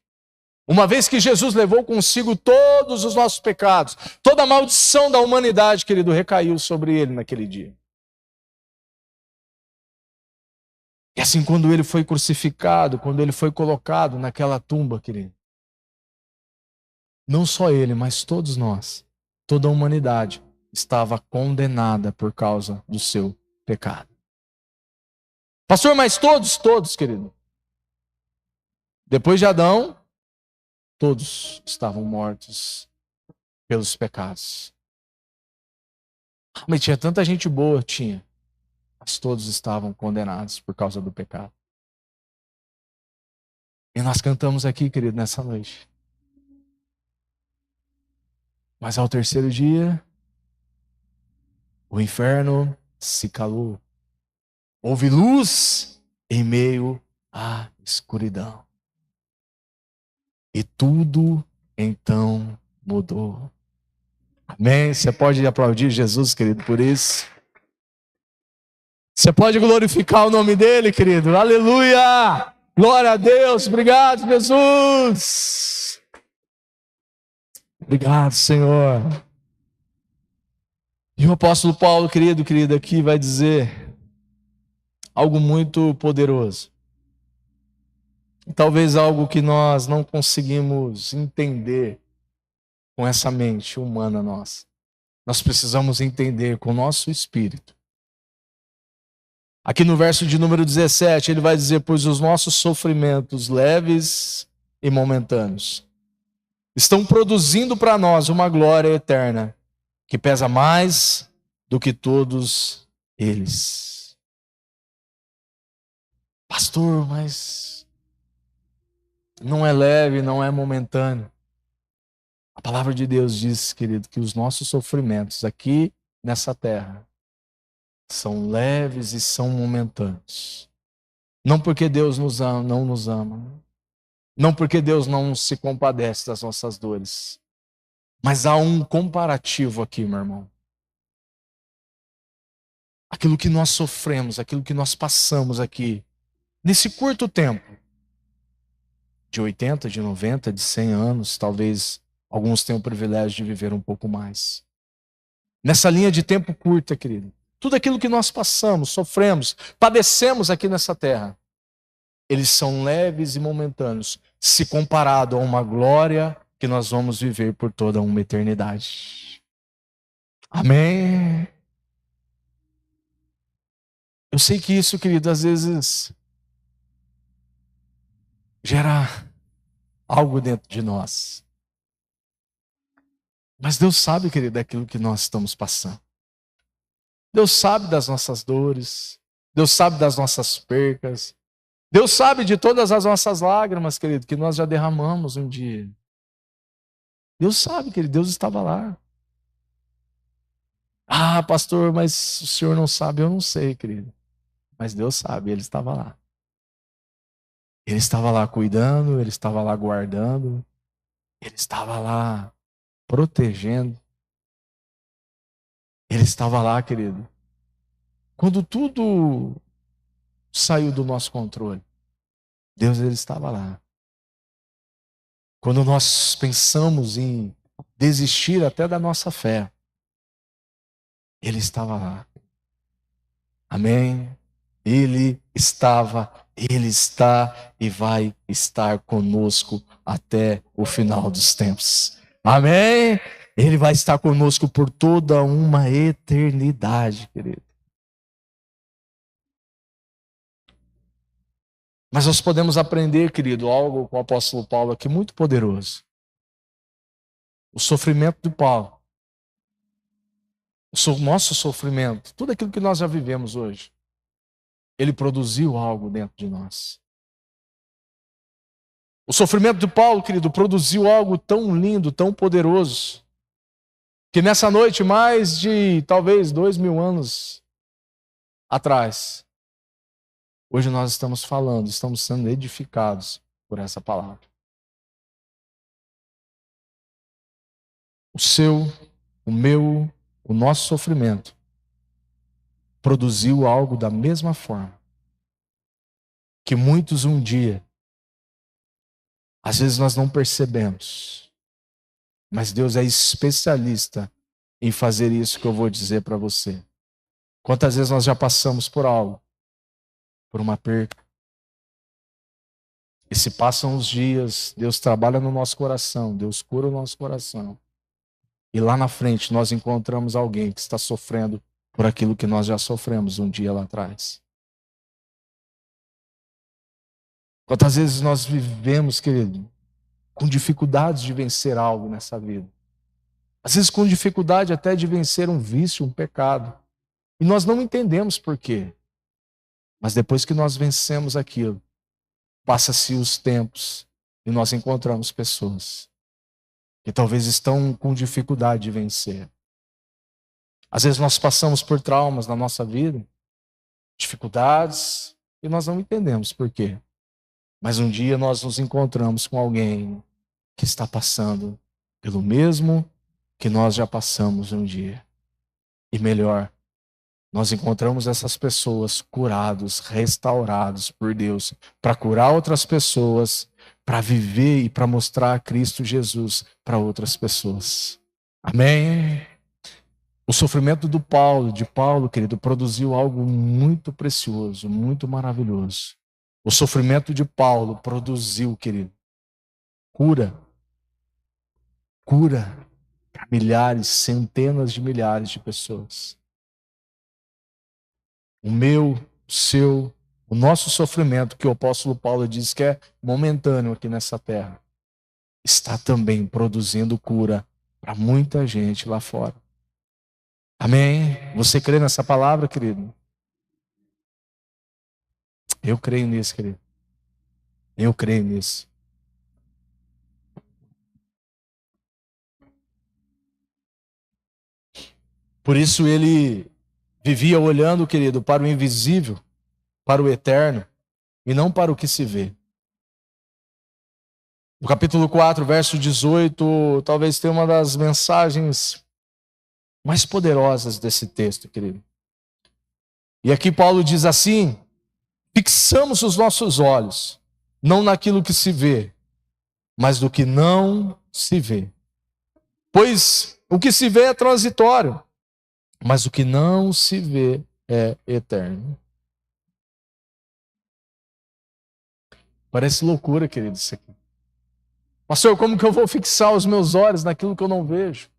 uma vez que Jesus levou consigo todos os nossos pecados, toda a maldição da humanidade, querido, recaiu sobre ele naquele dia. E assim, quando ele foi crucificado, quando ele foi colocado naquela tumba, querido, não só ele, mas todos nós, toda a humanidade estava condenada por causa do seu pecado. Pastor, mas todos, querido. Depois de Adão, todos estavam mortos pelos pecados. Mas tinha tanta gente boa, mas todos estavam condenados por causa do pecado. E nós cantamos aqui, querido, nessa noite. Mas ao terceiro dia, o inferno se calou. Houve luz em meio à escuridão. E tudo então mudou. Amém? Você pode aplaudir Jesus, querido, por isso. Você pode glorificar o nome dele, querido. Aleluia! Glória a Deus. Obrigado, Jesus. Obrigado, Senhor. E o apóstolo Paulo, querido, aqui vai dizer algo muito poderoso. Talvez algo que nós não conseguimos entender com essa mente humana nossa. Nós precisamos entender com o nosso espírito. Aqui no verso de número 17, ele vai dizer: pois os nossos sofrimentos leves e momentâneos estão produzindo para nós uma glória eterna, que pesa mais do que todos eles. Pastor, mas não é leve, não é momentâneo. A palavra de Deus diz, querido, que os nossos sofrimentos aqui nessa terra são leves e são momentâneos. Não porque Deus não nos ama. Não porque Deus não se compadece das nossas dores. Mas há um comparativo aqui, meu irmão. Aquilo que nós sofremos, aquilo que nós passamos aqui, nesse curto tempo, de 80, de 90, de 100 anos, talvez alguns tenham o privilégio de viver um pouco mais. Nessa linha de tempo curta, querido, tudo aquilo que nós passamos, sofremos, padecemos aqui nessa terra, eles são leves e momentâneos, se comparado a uma glória que nós vamos viver por toda uma eternidade. Amém? Eu sei que isso, querido, às vezes gera algo dentro de nós. Mas Deus sabe, querido, daquilo que nós estamos passando. Deus sabe das nossas dores. Deus sabe das nossas percas. Deus sabe de todas as nossas lágrimas, querido, que nós já derramamos um dia. Deus sabe, querido, Deus estava lá. Ah, pastor, mas o senhor não sabe, eu não sei, querido. Mas Deus sabe, Ele estava lá. Ele estava lá cuidando, Ele estava lá guardando, Ele estava lá protegendo. Ele estava lá, querido. Quando tudo saiu do nosso controle, Deus, Ele estava lá. Quando nós pensamos em desistir até da nossa fé, Ele estava lá. Amém? Ele estava, Ele está e vai estar conosco até o final dos tempos. Amém? Ele vai estar conosco por toda uma eternidade, querido. Mas nós podemos aprender, querido, algo com o apóstolo Paulo aqui muito poderoso. O sofrimento de Paulo, o nosso sofrimento, tudo aquilo que nós já vivemos hoje, ele produziu algo dentro de nós. O sofrimento de Paulo, querido, produziu algo tão lindo, tão poderoso, que nessa noite, mais de talvez 2000 anos atrás, hoje nós estamos falando, estamos sendo edificados por essa palavra. O seu, o meu, o nosso sofrimento produziu algo da mesma forma que muitos um dia, às vezes nós não percebemos, mas Deus é especialista em fazer isso que eu vou dizer para você. Quantas vezes nós já passamos por algo, por uma perca, e se passam os dias, Deus trabalha no nosso coração, Deus cura o nosso coração, e lá na frente nós encontramos alguém que está sofrendo por aquilo que nós já sofremos um dia lá atrás. Quantas vezes nós vivemos, querido, com dificuldades de vencer algo nessa vida. Às vezes com dificuldade até de vencer um vício, um pecado. E nós não entendemos por quê. Mas depois que nós vencemos aquilo, passa-se os tempos e nós encontramos pessoas que talvez estão com dificuldade de vencer. Às vezes nós passamos por traumas na nossa vida, dificuldades, e nós não entendemos por quê. Mas um dia nós nos encontramos com alguém que está passando pelo mesmo que nós já passamos um dia. E melhor, nós encontramos essas pessoas curados, restaurados por Deus, para curar outras pessoas, para viver e para mostrar Cristo Jesus para outras pessoas. Amém? O sofrimento de Paulo, querido, produziu algo muito precioso, muito maravilhoso. O sofrimento de Paulo produziu, querido, cura para milhares, centenas de milhares de pessoas. O meu, o seu, o nosso sofrimento, que o apóstolo Paulo diz que é momentâneo aqui nessa terra, está também produzindo cura para muita gente lá fora. Amém? Você crê nessa palavra, querido? Eu creio nisso, querido. Eu creio nisso. Por isso ele vivia olhando, querido, para o invisível, para o eterno, e não para o que se vê. No capítulo 4, verso 18, talvez tenha uma das mensagens mais poderosas desse texto, querido. E aqui Paulo diz assim: fixamos os nossos olhos, não naquilo que se vê, mas do que não se vê. Pois o que se vê é transitório, mas o que não se vê é eterno. Parece loucura, querido, isso aqui. Pastor, como que eu vou fixar os meus olhos naquilo que eu não vejo?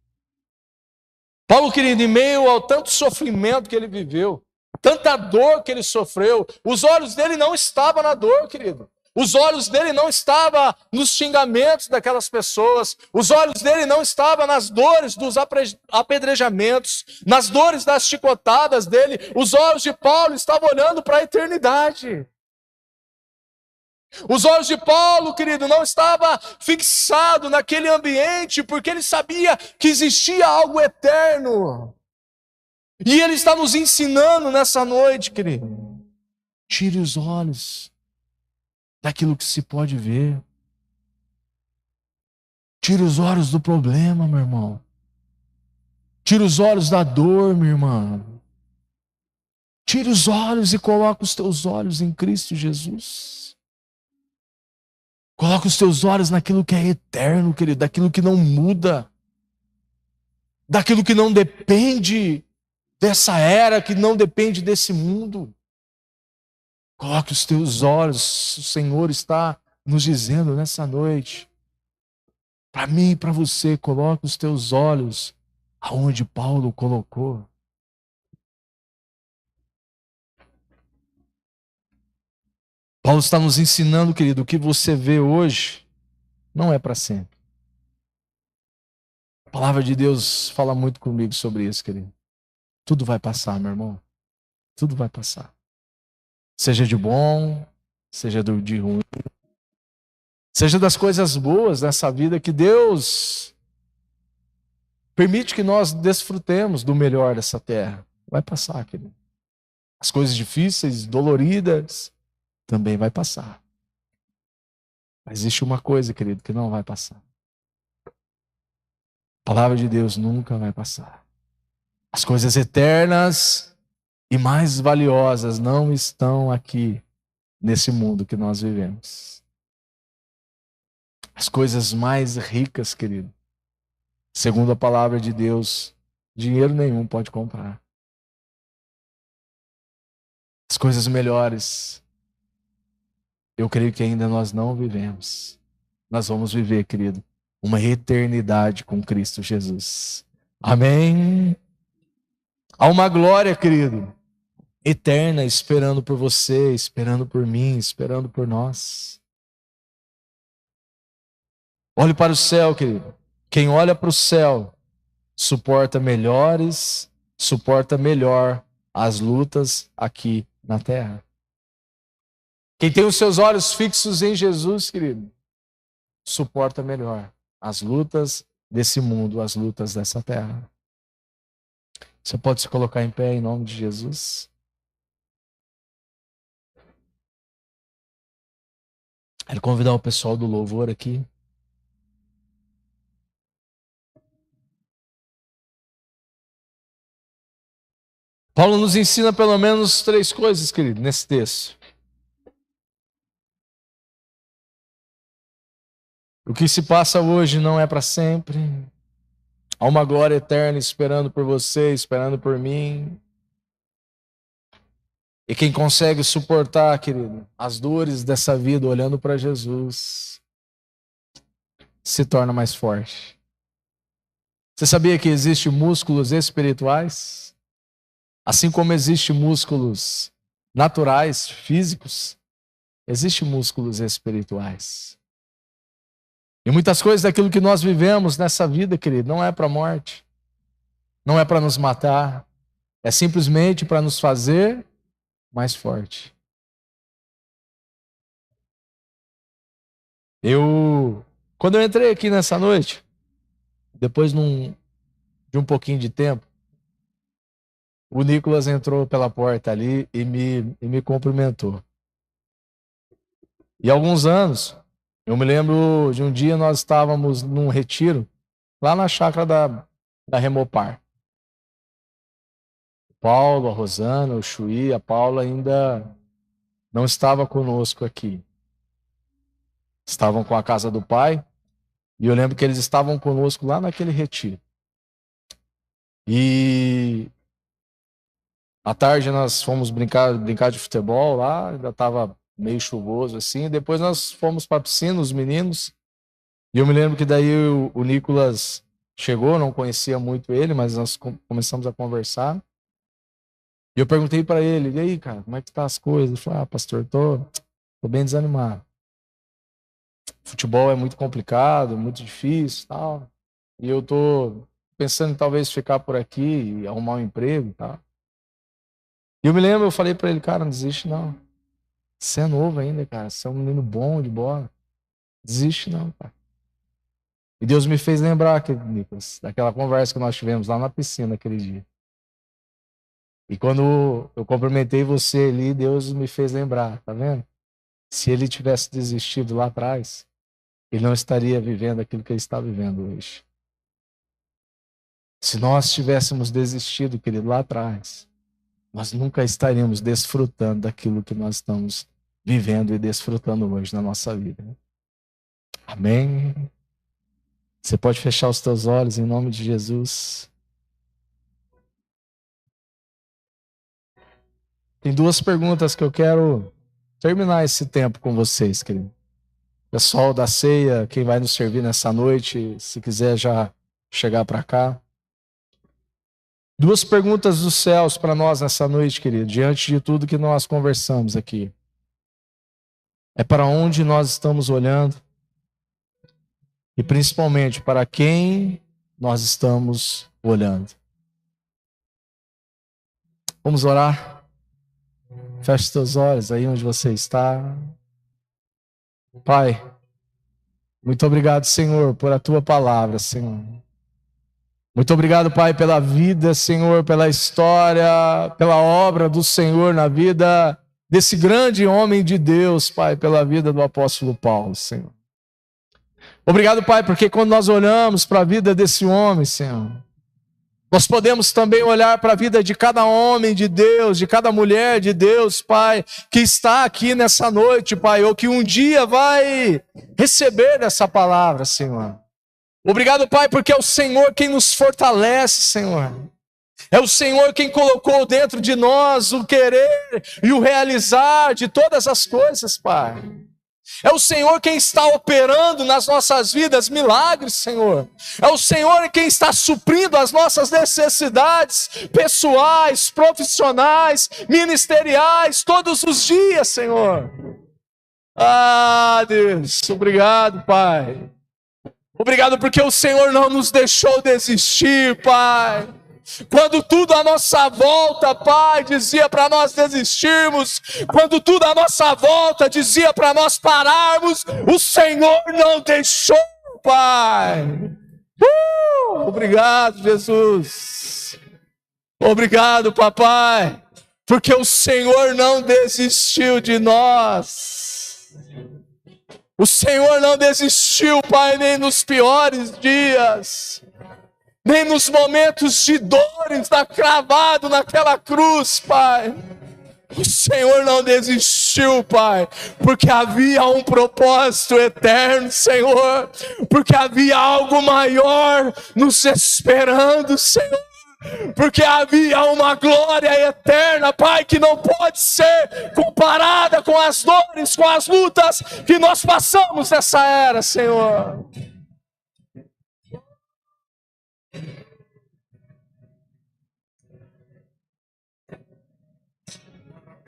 Paulo, querido, em meio ao tanto sofrimento que ele viveu, tanta dor que ele sofreu, os olhos dele não estavam na dor, querido. Os olhos dele não estavam nos xingamentos daquelas pessoas. Os olhos dele não estavam nas dores dos apedrejamentos, nas dores das chicotadas dele. Os olhos de Paulo estavam olhando para a eternidade. Os olhos de Paulo, querido, não estavam fixados naquele ambiente, porque ele sabia que existia algo eterno. E ele está nos ensinando nessa noite, querido. Tire os olhos daquilo que se pode ver. Tire os olhos do problema, meu irmão. Tire os olhos da dor, minha irmã. Tire os olhos e coloque os teus olhos em Cristo Jesus. Coloque os teus olhos naquilo que é eterno, querido, daquilo que não muda, daquilo que não depende dessa era, que não depende desse mundo. Coloque os teus olhos, o Senhor está nos dizendo nessa noite, para mim e para você, coloque os teus olhos aonde Paulo colocou. Paulo está nos ensinando, querido, o que você vê hoje não é para sempre. A palavra de Deus fala muito comigo sobre isso, querido. Tudo vai passar, meu irmão. Tudo vai passar. Seja de bom, seja de ruim. Seja das coisas boas nessa vida que Deus permite que nós desfrutemos do melhor dessa terra. Vai passar, querido. As coisas difíceis, doloridas, também vai passar. Mas existe uma coisa, querido, que não vai passar. A palavra de Deus nunca vai passar. As coisas eternas e mais valiosas não estão aqui nesse mundo que nós vivemos. As coisas mais ricas, querido, segundo a palavra de Deus, dinheiro nenhum pode comprar. As coisas melhores, eu creio que ainda nós não vivemos. Nós vamos viver, querido, uma eternidade com Cristo Jesus. Amém? Há uma glória, querido, eterna esperando por você, esperando por mim, esperando por nós. Olhe para o céu, querido. Quem olha para o céu suporta melhor as lutas aqui na terra. Quem tem os seus olhos fixos em Jesus, querido, suporta melhor as lutas desse mundo, as lutas dessa terra. Você pode se colocar em pé em nome de Jesus? Quero convidar o pessoal do louvor aqui. Paulo nos ensina pelo menos 3 coisas, querido, nesse texto. O que se passa hoje não é para sempre. Há uma glória eterna esperando por você, esperando por mim. E quem consegue suportar, querido, as dores dessa vida olhando para Jesus, se torna mais forte. Você sabia que existem músculos espirituais? Assim como existem músculos naturais, físicos, existem músculos espirituais. E muitas coisas daquilo que nós vivemos nessa vida, querido, não é para a morte. Não é para nos matar. É simplesmente para nos fazer mais forte. Quando eu entrei aqui nessa noite, depois de um pouquinho de tempo, o Nicolas entrou pela porta ali e me cumprimentou. E há alguns anos, eu me lembro de um dia nós estávamos num retiro, lá na chácara da Remopar. O Paulo, a Rosana, o Chuí, a Paula ainda não estava conosco aqui. Estavam com a casa do pai, e eu lembro que eles estavam conosco lá naquele retiro. E à tarde nós fomos brincar de futebol lá, ainda estava meio chuvoso assim, e depois nós fomos para a piscina, os meninos, e eu me lembro que daí o Nicolas chegou, não conhecia muito ele, mas nós começamos a conversar, e eu perguntei para ele, e aí, cara, como é que tá as coisas? Ele falou, pastor, tô bem desanimado. Futebol é muito complicado, muito difícil, tal, e eu tô pensando em talvez ficar por aqui e arrumar um emprego, tal. E eu me lembro, eu falei para ele, cara, não desiste não. Você é novo ainda, cara. Você é um menino bom de bola. Desiste não, cara. E Deus me fez lembrar, Nicolas, daquela conversa que nós tivemos lá na piscina aquele dia. E quando eu cumprimentei você ali, Deus me fez lembrar, tá vendo? Se ele tivesse desistido lá atrás, ele não estaria vivendo aquilo que ele está vivendo hoje. Se nós tivéssemos desistido, querido, lá atrás, nós nunca estaríamos desfrutando daquilo que nós estamos vivendo e desfrutando hoje na nossa vida. Amém? Você pode fechar os teus olhos em nome de Jesus. Tem 2 perguntas que eu quero terminar esse tempo com vocês, querido. Pessoal da ceia, quem vai nos servir nessa noite, se quiser já chegar para cá. 2 perguntas dos céus para nós nessa noite, querido, diante de tudo que nós conversamos aqui. é para onde nós estamos olhando e principalmente para quem nós estamos olhando. Vamos orar? Feche seus olhos aí onde você está. Pai, muito obrigado, Senhor, por a tua palavra, Senhor. Muito obrigado, Pai, pela vida, Senhor, pela história, pela obra do Senhor na vida desse grande homem de Deus, Pai, pela vida do apóstolo Paulo, Senhor. Obrigado, Pai, porque quando nós olhamos para a vida desse homem, Senhor, nós podemos também olhar para a vida de cada homem de Deus, de cada mulher de Deus, Pai, que está aqui nessa noite, Pai, ou que um dia vai receber essa palavra, Senhor. Obrigado, Pai, porque é o Senhor quem nos fortalece, Senhor. É o Senhor quem colocou dentro de nós o querer e o realizar de todas as coisas, Pai. É o Senhor quem está operando nas nossas vidas milagres, Senhor. É o Senhor quem está suprindo as nossas necessidades pessoais, profissionais, ministeriais, todos os dias, Senhor. Ah, Deus, obrigado, Pai. Obrigado porque o Senhor não nos deixou desistir, Pai. Quando tudo à nossa volta, Pai, dizia para nós desistirmos, quando tudo à nossa volta dizia para nós pararmos, o Senhor não deixou, Pai. Obrigado, Jesus. Obrigado, Papai, porque o Senhor não desistiu de nós. O Senhor não desistiu, Pai, nem nos piores dias, nem nos momentos de dores, cravado naquela cruz, Pai. O Senhor não desistiu, Pai, porque havia um propósito eterno, Senhor, porque havia algo maior nos esperando, Senhor. Porque havia uma glória eterna, Pai, que não pode ser comparada com as dores, com as lutas que nós passamos nessa era, Senhor.